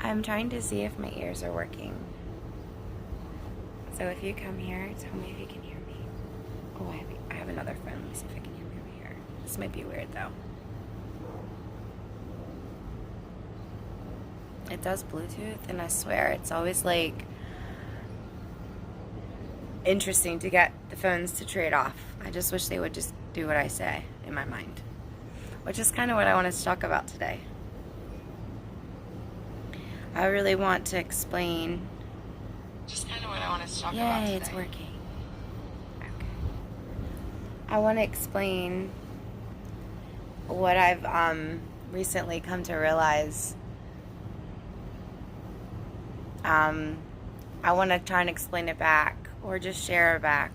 I'm trying to see if my ears are working. So if you come here, tell me if you can hear me. Oh, I have another phone. Let me see if I can hear me over here. This might be weird though. It does Bluetooth, and I swear it's always like interesting to get the phones to trade off. I just wish they would just do what I say in my mind, which is kind of what I wanted to talk about today. I really want to explain just kind of what I wanted to talk about today. Yay, it's working. Okay. I want to explain what I've recently come to realize. I want to try and explain it back, or just share it back,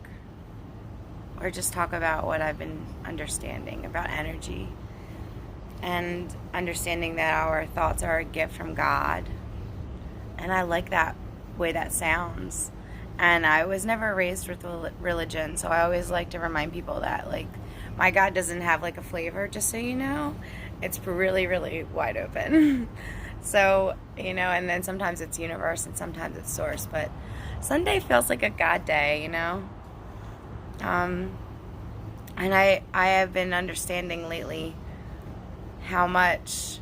or just talk about what I've been understanding about energy, and understanding that our thoughts are a gift from God. And I like that way that sounds. And I was never raised with religion, so I always like to remind people that, like, my God doesn't have like a flavor, just so you know. It's really, really wide open. So, you know, and then sometimes it's universe and sometimes it's source, but Sunday feels like a God day, you know. And I have been understanding lately how much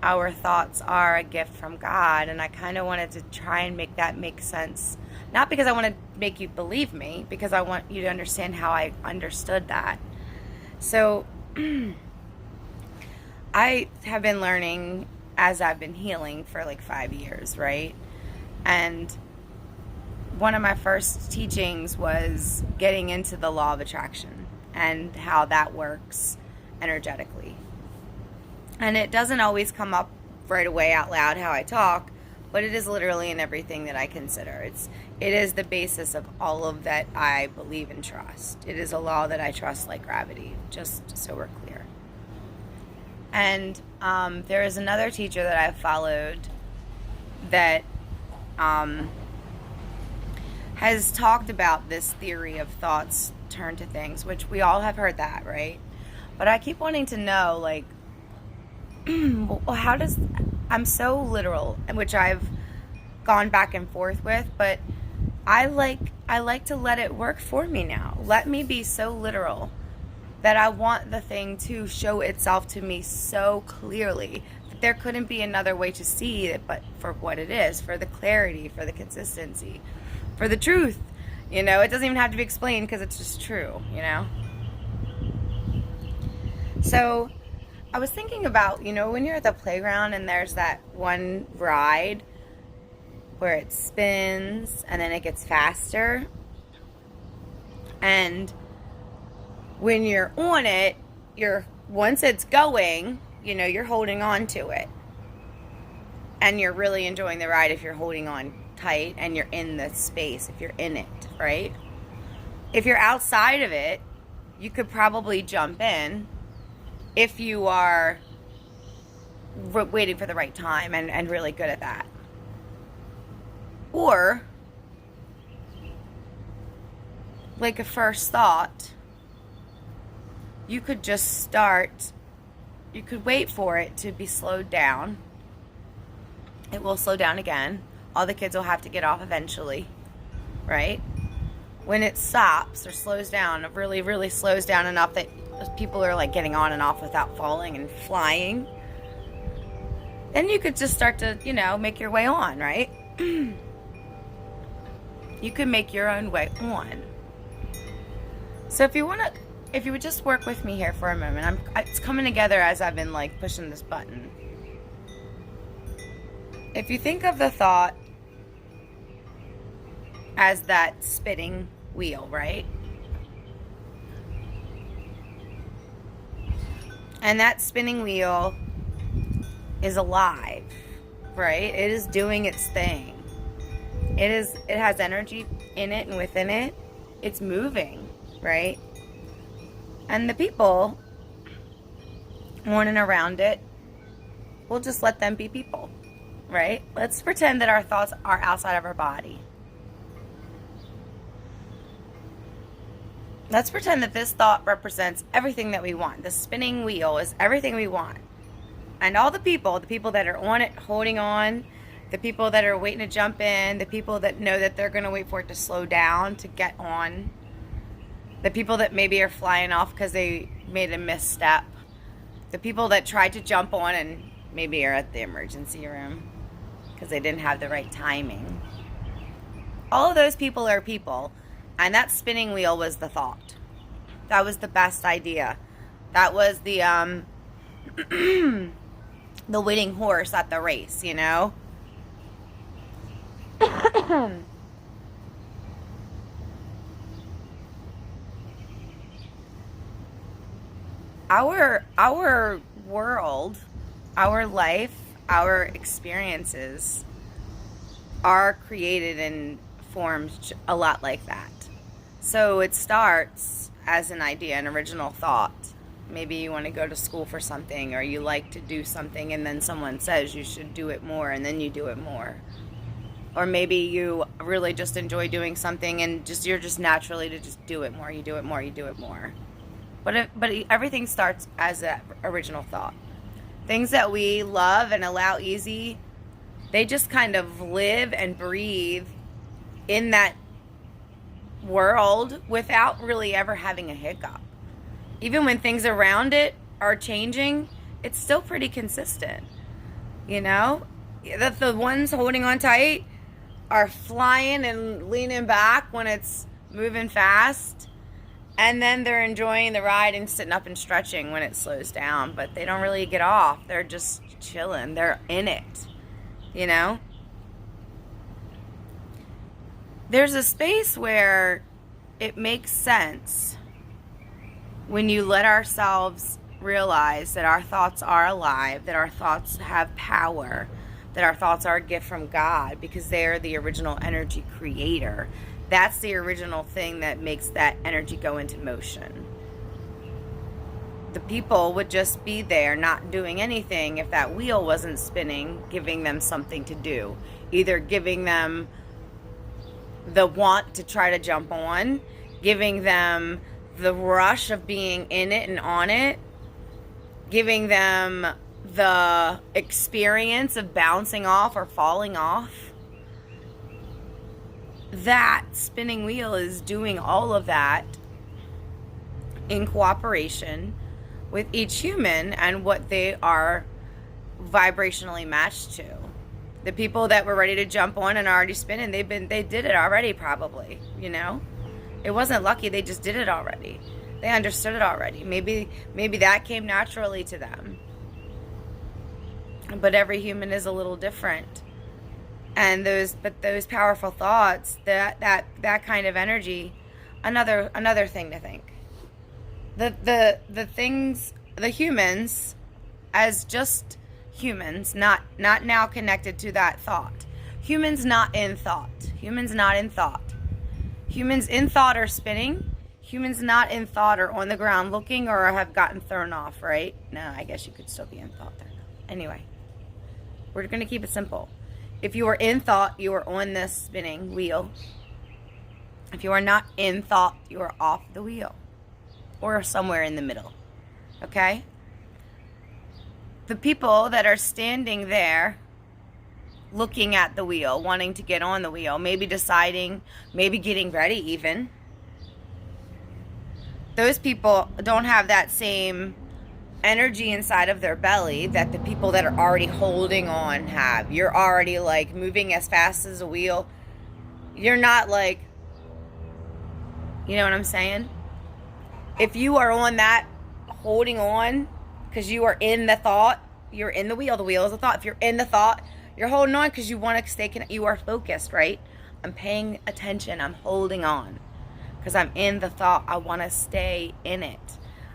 our thoughts are a gift from God, and I kind of wanted to try and make that make sense. Not because I want to make you believe me, because I want you to understand how I understood that. So, I have been learning as I've been healing for like 5 years, right? And one of my first teachings was getting into the law of attraction and how that works energetically. And it doesn't always come up right away out loud how I talk, but it is literally in everything that I consider. It is the basis of all of that I believe and trust. It is a law that I trust like gravity, just so we're clear. And there is another teacher that I've followed that has talked about this theory of thoughts turn to things, which we all have heard that, right? But I keep wanting to know, like, well, I'm so literal, which I've gone back and forth with, but I like to let it work for me now. Let me be so literal that I want the thing to show itself to me so clearly that there couldn't be another way to see it but for what it is, for the clarity, for the consistency, for the truth. You know, it doesn't even have to be explained because it's just true, you know? So I was thinking about, you know, when you're at the playground and there's that one ride where it spins and then it gets faster, and when you're on it, once it's going, you know, you're holding on to it. And you're really enjoying the ride if you're holding on tight and you're in the space, if you're in it, right? If you're outside of it, you could probably jump in if you are waiting for the right time and really good at that. Or, like a first thought, you could just you could wait for it to be slowed down. It will slow down again. All the kids will have to get off eventually, right? When it stops or slows down, it really, really slows down enough that people are like getting on and off without falling and flying. Then you could just start to, you know, make your way on, right? You can make your own way on. So if you would just work with me here for a moment. It's coming together as I've been like pushing this button. If you think of the thought as that spinning wheel, right? And that spinning wheel is alive, right? It is doing its thing. It has energy in it and within it. It's moving, right? And the people on and around it, we'll just let them be people, right? Let's pretend that our thoughts are outside of our body. Let's pretend that this thought represents everything that we want. The spinning wheel is everything we want. And all the people that are on it, holding on, the people that are waiting to jump in, the people that know that they're going to wait for it to slow down to get on, the people that maybe are flying off because they made a misstep, the people that tried to jump on and maybe are at the emergency room because they didn't have the right timing. All of those people are people, and that spinning wheel was the thought. That was the best idea. That was the the winning horse at the race, you know? Our world, our life, our experiences are created and formed a lot like that. So it starts as an idea, an original thought. Maybe you want to go to school for something, or you like to do something, and then someone says you should do it more, and then you do it more. Or maybe you really just enjoy doing something, and you're just naturally to just do it more. You do it more. You do it more. But everything starts as an original thought. Things that we love and allow easy, they just kind of live and breathe in that world without really ever having a hiccup. Even when things around it are changing, it's still pretty consistent. You know? The ones holding on tight are flying and leaning back when it's moving fast. And then they're enjoying the ride and sitting up and stretching when it slows down. But they don't really get off. They're just chilling. They're in it. You know? There's a space where it makes sense when you let ourselves realize that our thoughts are alive, that our thoughts have power, that our thoughts are a gift from God because they are the original energy creator. That's the original thing that makes that energy go into motion. The people would just be there not doing anything if that wheel wasn't spinning, giving them something to do. Either giving them the want to try to jump on, giving them the rush of being in it and on it, giving them the experience of bouncing off or falling off. That spinning wheel is doing all of that in cooperation with each human and what they are vibrationally matched to. The people that were ready to jump on and are already spinning, they did it already probably, you know? It wasn't lucky, they just did it already. They understood it already. Maybe that came naturally to them. But every human is a little different. And those powerful thoughts, that kind of energy, another thing to think. The humans as just humans, not now connected to that thought. Humans not in thought. Humans not in thought. Humans in thought are spinning. Humans not in thought are on the ground looking or have gotten thrown off, right? No, I guess you could still be in thought there. Anyway, we're going to keep it simple. If you are in thought, you are on this spinning wheel. If you are not in thought, you are off the wheel or somewhere in the middle. Okay? The people that are standing there looking at the wheel, wanting to get on the wheel, maybe deciding, maybe getting ready even. Those people don't have that same energy inside of their belly that the people that are already holding on have. You're already like moving as fast as a wheel. You're not like, you know what I'm saying? If you are on that holding on because you are in the thought, you're in the wheel is a thought. If you're in the thought, you're holding on because you want to stay connected. You are focused, right? I'm paying attention. I'm holding on because I'm in the thought. I want to stay in it.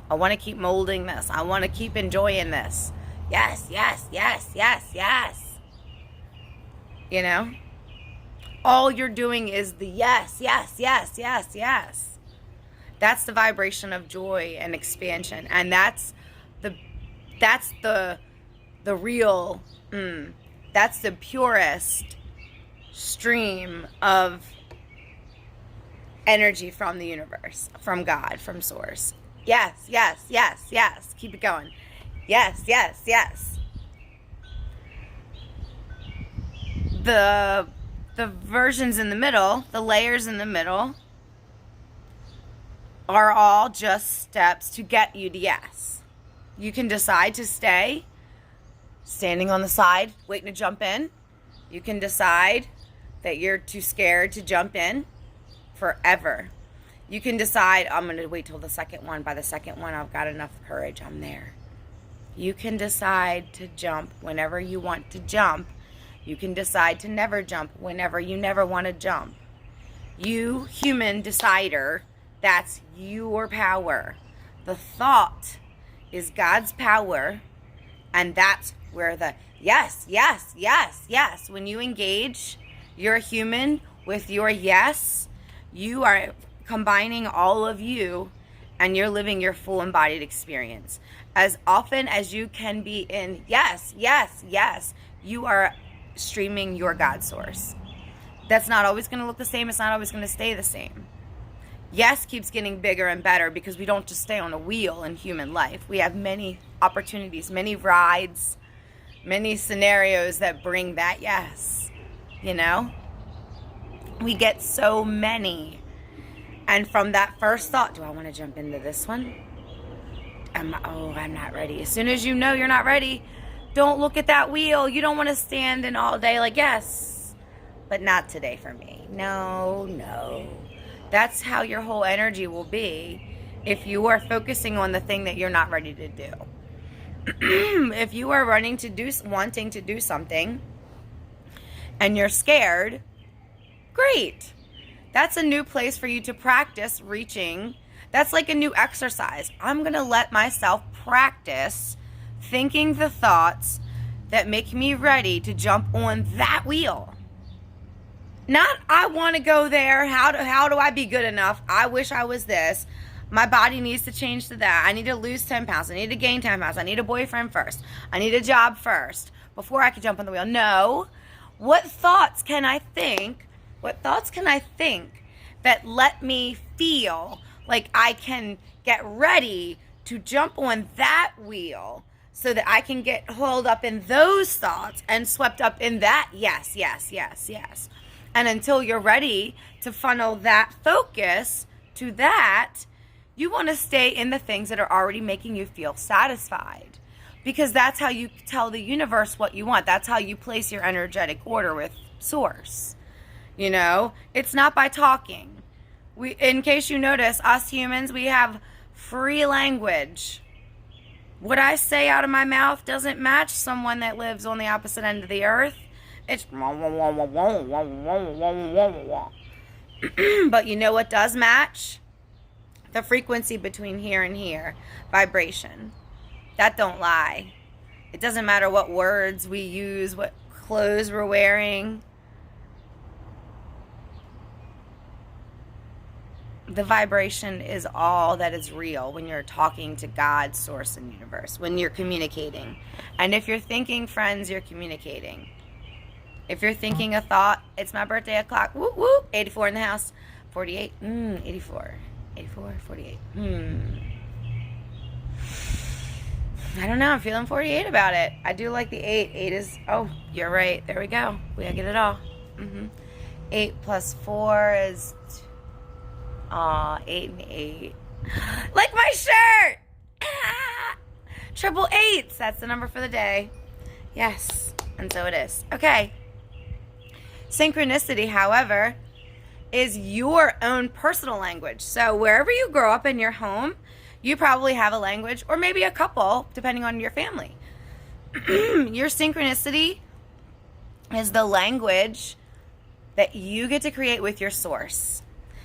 I want to keep molding this. I want to keep enjoying this. Yes, yes, yes, yes, yes. You know? All you're doing is the yes, yes, yes, yes, yes. That's the vibration of joy and expansion. And that's the real, that's the purest stream of energy from the universe, from God, from source. Yes, yes, yes, yes. Keep it going. Yes, yes, yes. the versions in the middle, the layers in the middle, are all just steps to get you to yes. You can decide to stay standing on the side, waiting to jump in. You can decide that you're too scared to jump in forever. You can decide, I'm going to wait till the second one. By the second one, I've got enough courage. I'm there. You can decide to jump whenever you want to jump. You can decide to never jump whenever you never want to jump. You, human decider, that's your power. The thought is God's power, and that's where the yes, yes, yes, yes. When you engage your human with your yes, you are combining all of you, and you're living your full embodied experience. As often as you can be in yes, yes, yes, you are streaming your God source. That's not always going to look the same. It's not always going to stay the same. Yes keeps getting bigger and better because we don't just stay on a wheel in human life. We have many opportunities, many rides, many scenarios that bring that yes. You know? We get so many. And from that first thought, do I want to jump into this one? I'm not ready. As soon as you know you're not ready, don't look at that wheel. You don't want to stand in all day like, yes, but not today for me. No. That's how your whole energy will be if you are focusing on the thing that you're not ready to do. If you are wanting to do something and you're scared, great. That's a new place for you to practice reaching. That's like a new exercise. I'm going to let myself practice thinking the thoughts that make me ready to jump on that wheel. Not, I want to go there. How do I be good enough? I wish I was this. My body needs to change to that. I need to lose 10 pounds. I need to gain 10 pounds. I need a boyfriend first. I need a job first before I can jump on the wheel. No. What thoughts can I think? What thoughts can I think that let me feel like I can get ready to jump on that wheel so that I can get hauled up in those thoughts and swept up in that yes, yes, yes, yes. And until you're ready to funnel that focus to that, you want to stay in the things that are already making you feel satisfied. Because that's how you tell the universe what you want. That's how you place your energetic order with Source. You know, it's not by talking. In case you notice, us humans, we have free language. What I say out of my mouth doesn't match someone that lives on the opposite end of the earth. It's but you know what does match? The frequency between here and here. Vibration. That don't lie. It doesn't matter what words we use, what clothes we're wearing. The vibration is all that is real when you're talking to God, Source, and Universe. When you're communicating. And if you're thinking, friends, you're communicating. If you're thinking a thought, it's my birthday o'clock. Whoop, whoop. 84 in the house. 48. 84. 84, 48. I don't know. I'm feeling 48 about it. I do like the 8. 8 is, oh, you're right. There we go. We gotta get it all. 8 plus 4 is, 8 and 8. Like my shirt! Triple eights. That's the number for the day. Yes. And so it is. Okay. Synchronicity, however, is your own personal language. So wherever you grow up in your home, you probably have a language, or maybe a couple, depending on your family. Your synchronicity is the language that you get to create with your source.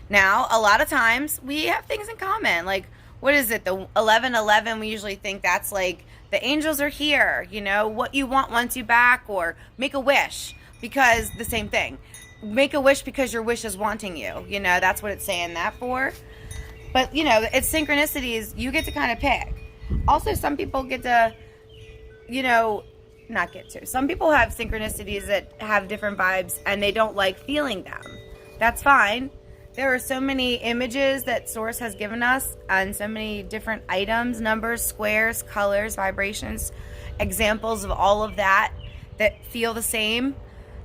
Now, a lot of times, we have things in common. Like, what is it? The 1111, we usually think that's like, the angels are here. You know, what you want wants you back, or make a wish, because the same thing. Make a wish because your wish is wanting you. You know, that's what it's saying that for. But, you know, it's synchronicities. You get to kind of pick. Also, some people get to, you know, not get to. Some people have synchronicities that have different vibes and they don't like feeling them. That's fine. There are so many images that Source has given us and so many different items, numbers, squares, colors, vibrations, examples of all of that that feel the same.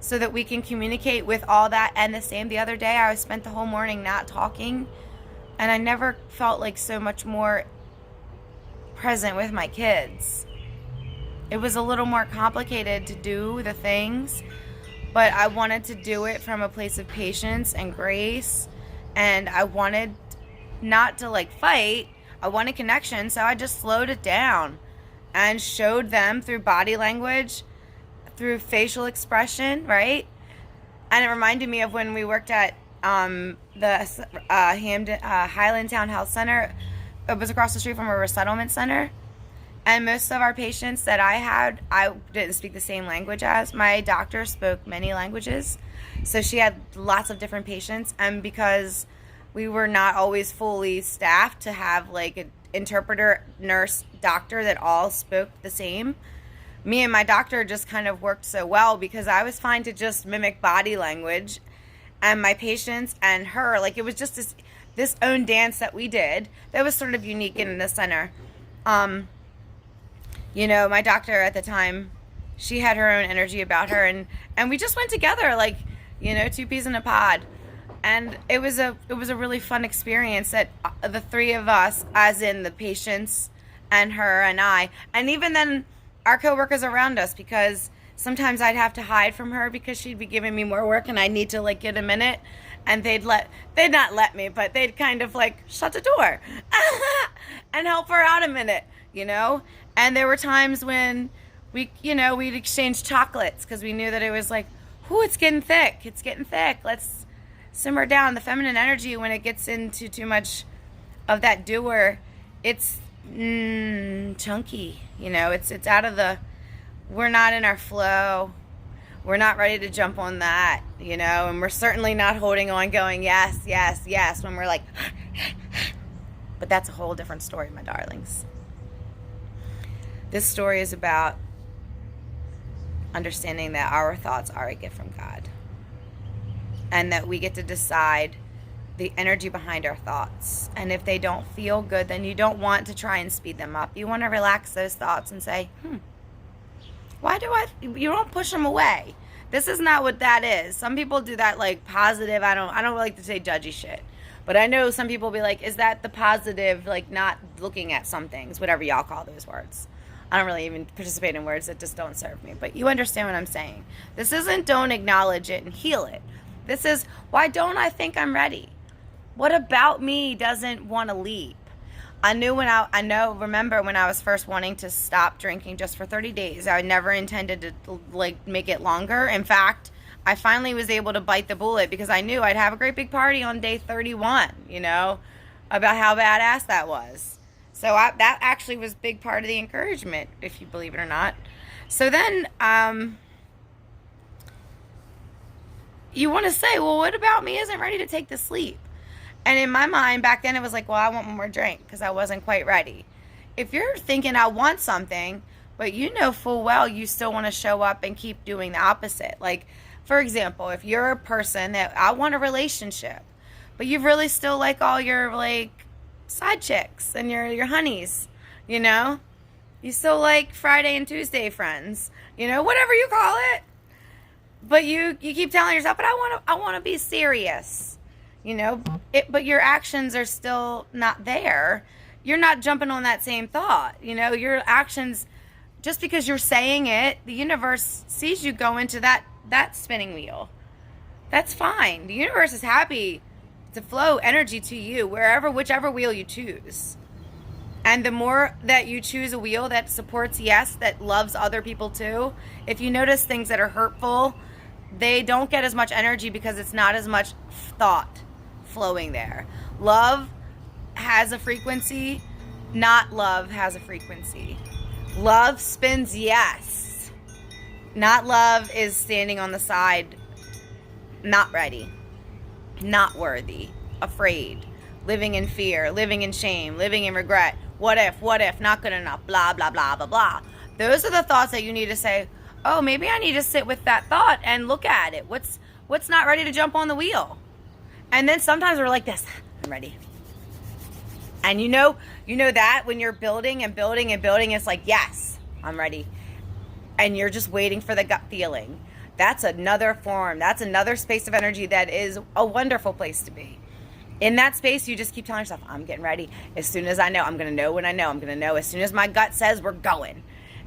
so that we can communicate with all that. And the other day, I spent the whole morning not talking, and I never felt like so much more present with my kids. It was a little more complicated to do the things, but I wanted to do it from a place of patience and grace, and I wanted not to like fight. I wanted connection, so I just slowed it down and showed them through body language, through facial expression, right? And it reminded me of when we worked at the Hamden Highlandtown Health Center. It was across the street from a resettlement center. And most of our patients that I had, I didn't speak the same language as. My doctor spoke many languages. So she had lots of different patients. And because we were not always fully staffed to have like an interpreter, nurse, doctor that all spoke the same, me and my doctor just kind of worked so well because I was fine to just mimic body language. And my patients and her, like it was just this own dance that we did that was sort of unique in the center. You know, my doctor at the time, she had her own energy about her, and we just went together like, you know, two peas in a pod. And it was a really fun experience that the three of us, as in the patients and her and I, and even then our coworkers around us, because sometimes I'd have to hide from her because she'd be giving me more work and I'd need to like get a minute, and they'd not let me, but they'd kind of like shut the door and help her out a minute, you know? And there were times when we'd exchange chocolates because we knew that it was like, ooh, it's getting thick. It's getting thick. Let's simmer down. The feminine energy, when it gets into too much of that doer, it's chunky. You know, it's out of we're not in our flow. We're not ready to jump on that, you know, and we're certainly not holding on going, yes, yes, yes, when we're like, but that's a whole different story, my darlings. This story is about understanding that our thoughts are a gift from God and that we get to decide the energy behind our thoughts. And if they don't feel good, then you don't want to try and speed them up. You want to relax those thoughts and say, you don't push them away. This is not what that is. Some people do that like positive. I don't like to say judgy shit. But I know some people be like, is that the positive, like not looking at some things, whatever y'all call those words. I don't really even participate in words that just don't serve me. But you understand what I'm saying. This isn't don't acknowledge it and heal it. This is, why don't I think I'm ready? What about me doesn't want to leap? Remember when I was first wanting to stop drinking just for 30 days, I never intended to like make it longer. In fact, I finally was able to bite the bullet because I knew I'd have a great big party on day 31, you know, about how badass that was. So that actually was a big part of the encouragement, if you believe it or not. So then you want to say, well, what about me isn't ready to take the sleep? And in my mind back then, it was like, well, I want one more drink because I wasn't quite ready. If you're thinking I want something, but you know full well you still want to show up and keep doing the opposite. Like, for example, if you're a person that I want a relationship, but you really still like all your like side chicks and your honeys, you know? You still like Friday and Tuesday friends, you know, whatever you call it. But you keep telling yourself, but I want to be serious, you know? But your actions are still not there. You're not jumping on that same thought, you know? Your actions, just because you're saying it, the universe sees you go into that spinning wheel. That's fine. The universe is happy to flow energy to you whichever wheel you choose. And the more that you choose a wheel that supports yes, that loves other people too, if you notice things that are hurtful, they don't get as much energy because it's not as much thought flowing there. Love has a frequency, not love has a frequency. Love spins yes. Not love is standing on the side, not ready, not worthy, afraid, living in fear, living in shame, living in regret. What if, not good enough, blah, blah, blah, blah, blah. Those are the thoughts that you need to say, oh, maybe I need to sit with that thought and look at it. What's not ready to jump on the wheel? And then sometimes we're like this, I'm ready. And you know that when you're building and building and building, it's like, yes, I'm ready. And you're just waiting for the gut feeling. That's another form. That's another space of energy that is a wonderful place to be. In that space, you just keep telling yourself, I'm getting ready. As soon as I know, I'm going to know when I know. I'm going to know as soon as my gut says we're going.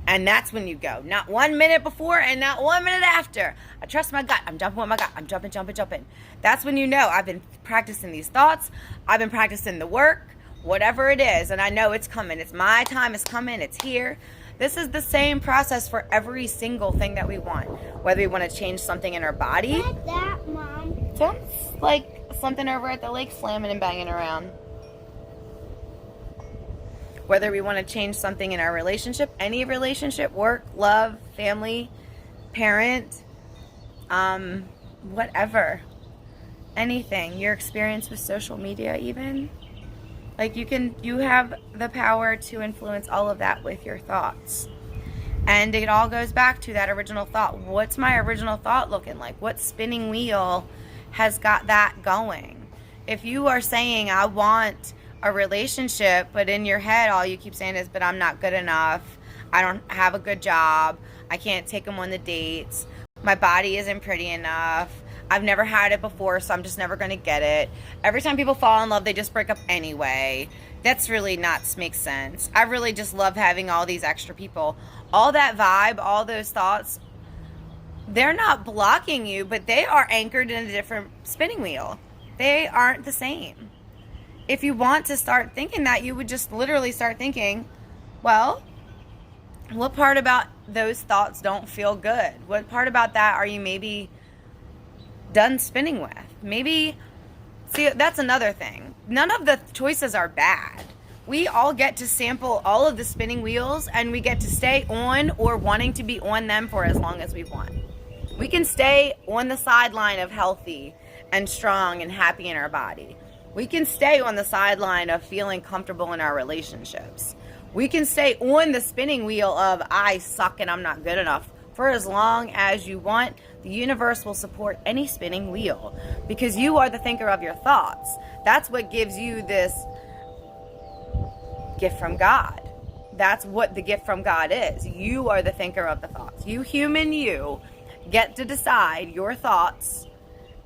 And that's when you go. Not 1 minute before and not 1 minute after. I trust my gut. I'm jumping with my gut. I'm jumping. That's when you know I've been practicing these thoughts. I've been practicing the work, whatever it is. And I know it's coming. It's my time. It's coming. It's here. This is the same process for every single thing that we want. Whether we want to change something in our body. What's that, Mom? Sounds like something over at the lake slamming and banging around. Whether we want to change something in our relationship, any relationship, work, love, family, parent, whatever, anything, your experience with social media even, like you have the power to influence all of that with your thoughts. And it all goes back to that original thought. What's my original thought looking like? What spinning wheel has got that going? If you are saying, I want a relationship, but in your head all you keep saying is, but I'm not good enough, I don't have a good job, I can't take them on the dates, my body isn't pretty enough, I've never had it before, so I'm just never going to get it. Every time people fall in love, they just break up anyway. That's really not makes sense. I really just love having all these extra people. All that vibe, all those thoughts, they're not blocking you, but they are anchored in a different spinning wheel. They aren't the same. If you want to start thinking that, you would just literally start thinking, well, what part about those thoughts don't feel good? What part about that are you maybe done spinning with? Maybe, see, that's another thing. None of the choices are bad. We all get to sample all of the spinning wheels, and we get to stay on or wanting to be on them for as long as we want. We can stay on the sideline of healthy and strong and happy in our body. We can stay on the sideline of feeling comfortable in our relationships. We can stay on the spinning wheel of I suck and I'm not good enough for as long as you want. The universe will support any spinning wheel because you are the thinker of your thoughts. That's what gives you this gift from God. That's what the gift from God is. You are the thinker of the thoughts. You human, you get to decide your thoughts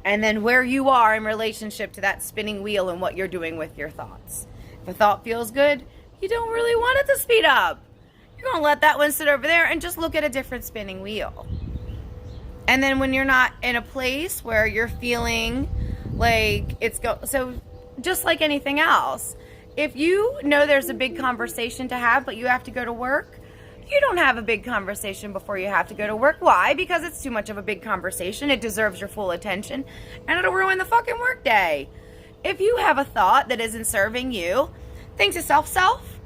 and then where you are in relationship to that spinning wheel and what you're doing with your thoughts. If a thought feels good, you don't really want it to speed up. You're going to let that one sit over there and just look at a different spinning wheel. And then when you're not in a place where you're feeling like so just like anything else, if you know there's a big conversation to have, but you have to go to work, you don't have a big conversation before you have to go to work. Why? Because it's too much of a big conversation. It deserves your full attention, and it'll ruin the fucking work day. If you have a thought that isn't serving you, think to self,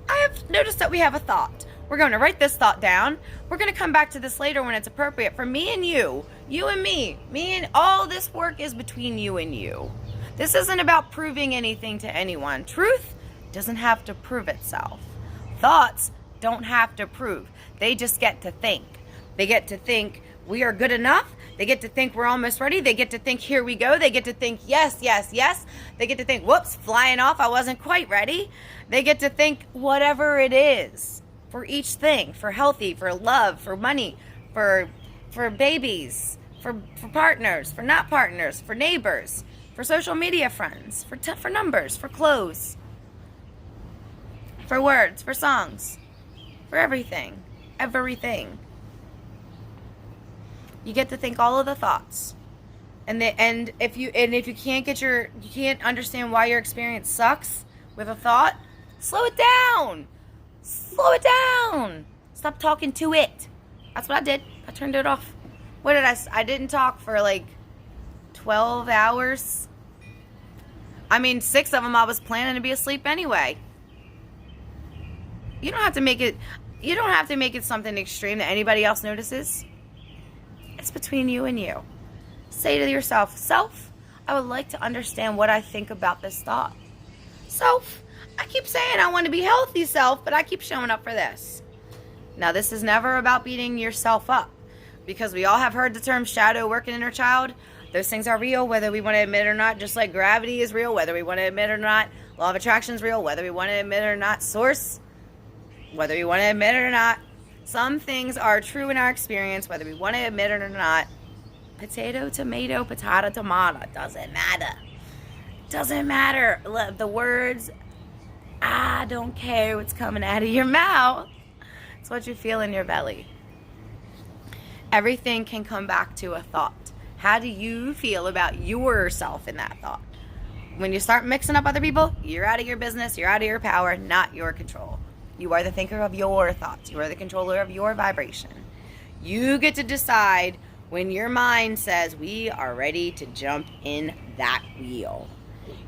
I have noticed that we have a thought. We're going to write this thought down. We're going to come back to this later when it's appropriate for me and you and me and all this work is between you and you. This isn't about proving anything to anyone. Truth doesn't have to prove itself. Thoughts don't have to prove. They just get to think. They get to think we are good enough. They get to think we're almost ready. They get to think here we go. They get to think yes. They get to think whoops, flying off, I wasn't quite ready. They get to think whatever it is for each thing, for healthy, for love, for money, for babies, for partners, for not partners, for neighbors, for social media friends, for numbers, for clothes, for words, for songs, for everything. You get to think all of the thoughts. And if you can't understand why your experience sucks with a thought, slow it down. Stop talking to it. That's what I did. I turned it off. What did I didn't talk for like 12 hours. I mean, 6 of them I was planning to be asleep anyway. You don't have to make it something extreme that anybody else notices. It's between you and you. Say to yourself, self, I would like to understand what I think about this thought. Self, I keep saying I want to be healthy, self, but I keep showing up for this. Now, this is never about beating yourself up, because we all have heard the term shadow work and inner child. Those things are real, whether we want to admit it or not, just like gravity is real, whether we want to admit it or not. Law of attraction is real, whether we want to admit it or not. Source, whether we want to admit it or not. Some things are true in our experience, whether we want to admit it or not. Potato, tomato, potato, tomato. Doesn't matter. Doesn't matter. The words, I don't care what's coming out of your mouth. It's what you feel in your belly. Everything can come back to a thought. How do you feel about yourself in that thought? When you start mixing up other people, you're out of your business, you're out of your power, not your control. You are the thinker of your thoughts. You are the controller of your vibration. You get to decide when your mind says, we are ready to jump in that wheel.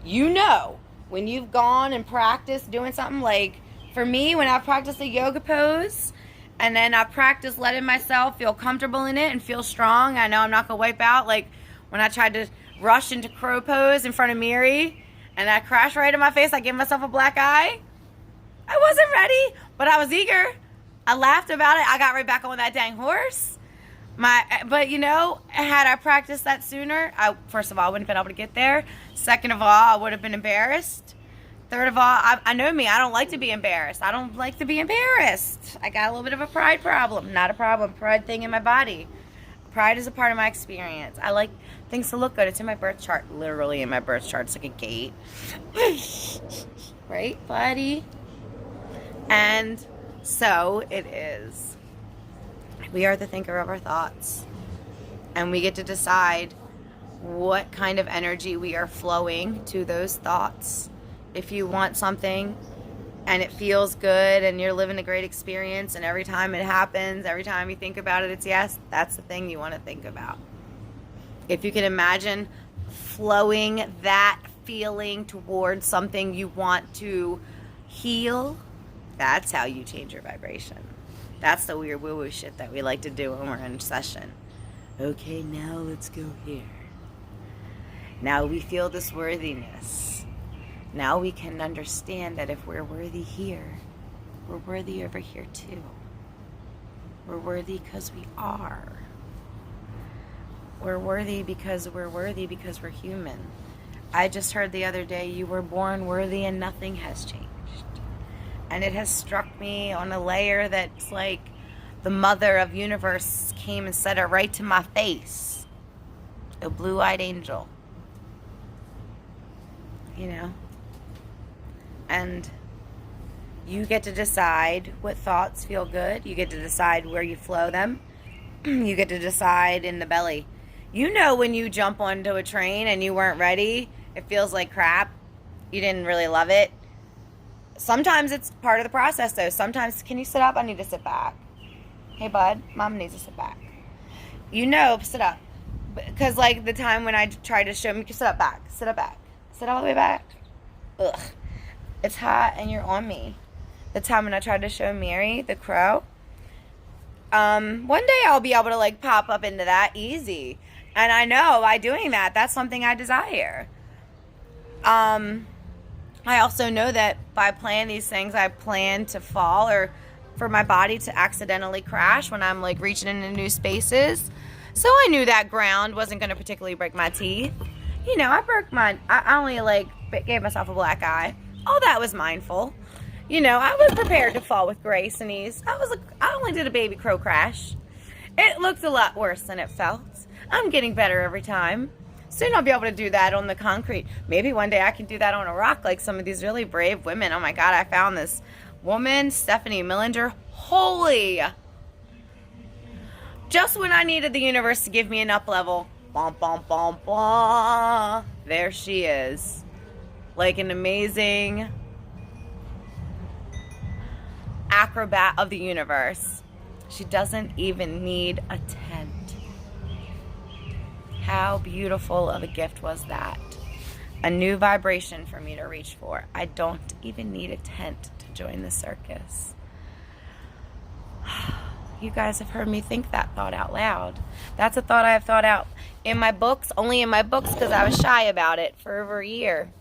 You know, when you've gone and practiced doing something, like for me, when I practice a yoga pose, and then I practice letting myself feel comfortable in it and feel strong, I know I'm not going to wipe out. Like when I tried to rush into crow pose in front of Miri, and I crashed right in my face, I gave myself a black eye. I wasn't ready, but I was eager. I laughed about it. I got right back on that dang horse. But you know, had I practiced that sooner, first of all, I wouldn't have been able to get there. Second of all, I would have been embarrassed. Third of all, I know me. I don't like to be embarrassed. I don't like to be embarrassed. I got a little bit of a pride problem. Not a problem. Pride thing in my body. Pride is a part of my experience. I like things to look good. It's in my birth chart. Literally in my birth chart. It's like a gate. Right, buddy? And so it is. We are the thinker of our thoughts. And we get to decide what kind of energy we are flowing to those thoughts. If you want something and it feels good and you're living a great experience, and every time it happens, every time you think about it, it's yes, that's the thing you want to think about. If you can imagine flowing that feeling towards something you want to heal, that's how you change your vibration. That's the weird woo-woo shit that we like to do when we're in session. Okay, now let's go here. Now we feel this worthiness. Now we can understand that if we're worthy here, we're worthy over here too. We're worthy because we are. We're worthy because we're human. I just heard the other day, you were born worthy and nothing has changed. And it has struck me on a layer that's like the mother of universe came and said it right to my face. A blue-eyed angel. You know? And you get to decide what thoughts feel good. You get to decide where you flow them. You get to decide in the belly. You know when you jump onto a train and you weren't ready, it feels like crap. You didn't really love it. Sometimes it's part of the process, though. Sometimes, can you sit up? I need to sit back. Hey, bud, mom needs to sit back. You know, sit up. Because, like, the time when I tried to show me, sit up back. Sit up back. Sit all the way back. Ugh. It's hot and you're on me. The time when I tried to show Mary, the crow. One day I'll be able to, like, pop up into that easy. And I know by doing that, that's something I desire. I also know that by playing these things, I plan to fall or for my body to accidentally crash when I'm like reaching into new spaces. So I knew that ground wasn't going to particularly break my teeth. You know, I only like gave myself a black eye. All that was mindful. You know, I was prepared to fall with grace and ease. I only did a baby crow crash. It looked a lot worse than it felt. I'm getting better every time. Soon I'll be able to do that on the concrete. Maybe one day I can do that on a rock like some of these really brave women. Oh my God, I found this woman, Stephanie Millinger. Holy! Just when I needed the universe to give me an up level, bom, bom, bom, bom, there she is. Like an amazing acrobat of the universe. She doesn't even need a tent. How beautiful of a gift was that? A new vibration for me to reach for. I don't even need a tent to join the circus. You guys have heard me think that thought out loud. That's a thought I have thought out in my books, only in my books because I was shy about it for over a year.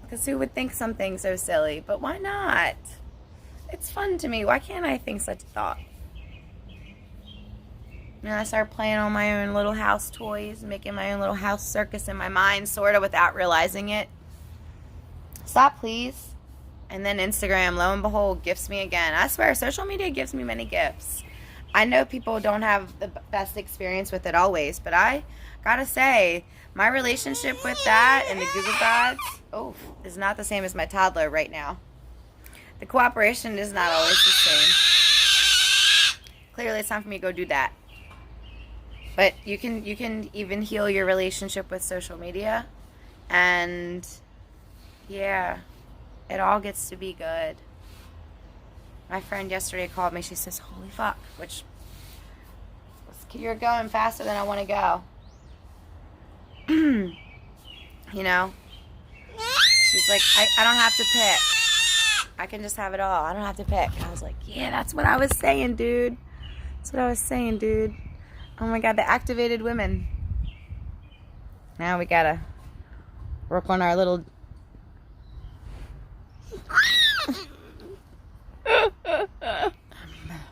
Because who would think something so silly? But why not? It's fun to me. Why can't I think such a thought? And I started playing on my own little house toys, making my own little house circus in my mind, sort of, without realizing it. Stop, please. And then Instagram, lo and behold, gifts me again. I swear, social media gives me many gifts. I know people don't have the best experience with it always, but I gotta say, my relationship with that and the Google Gods, is not the same as my toddler right now. The cooperation is not always the same. Clearly, it's time for me to go do that. But you can even heal your relationship with social media, and yeah, it all gets to be good. My friend yesterday called me. She says, "Holy fuck," which you're going faster than I want to go. You know, she's like, I don't have to pick. I can just have it all. I don't have to pick. I was like, yeah, that's what I was saying, dude. That's what I was saying, dude. Oh my God, the activated women. Now we gotta work on our little...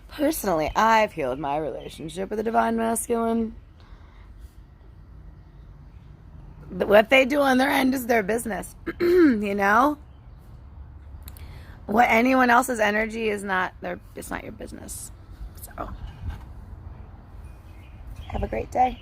Personally, I've healed my relationship with the divine masculine. What they do on their end is their business. You know? What anyone else's energy is not it's not your business. So have a great day.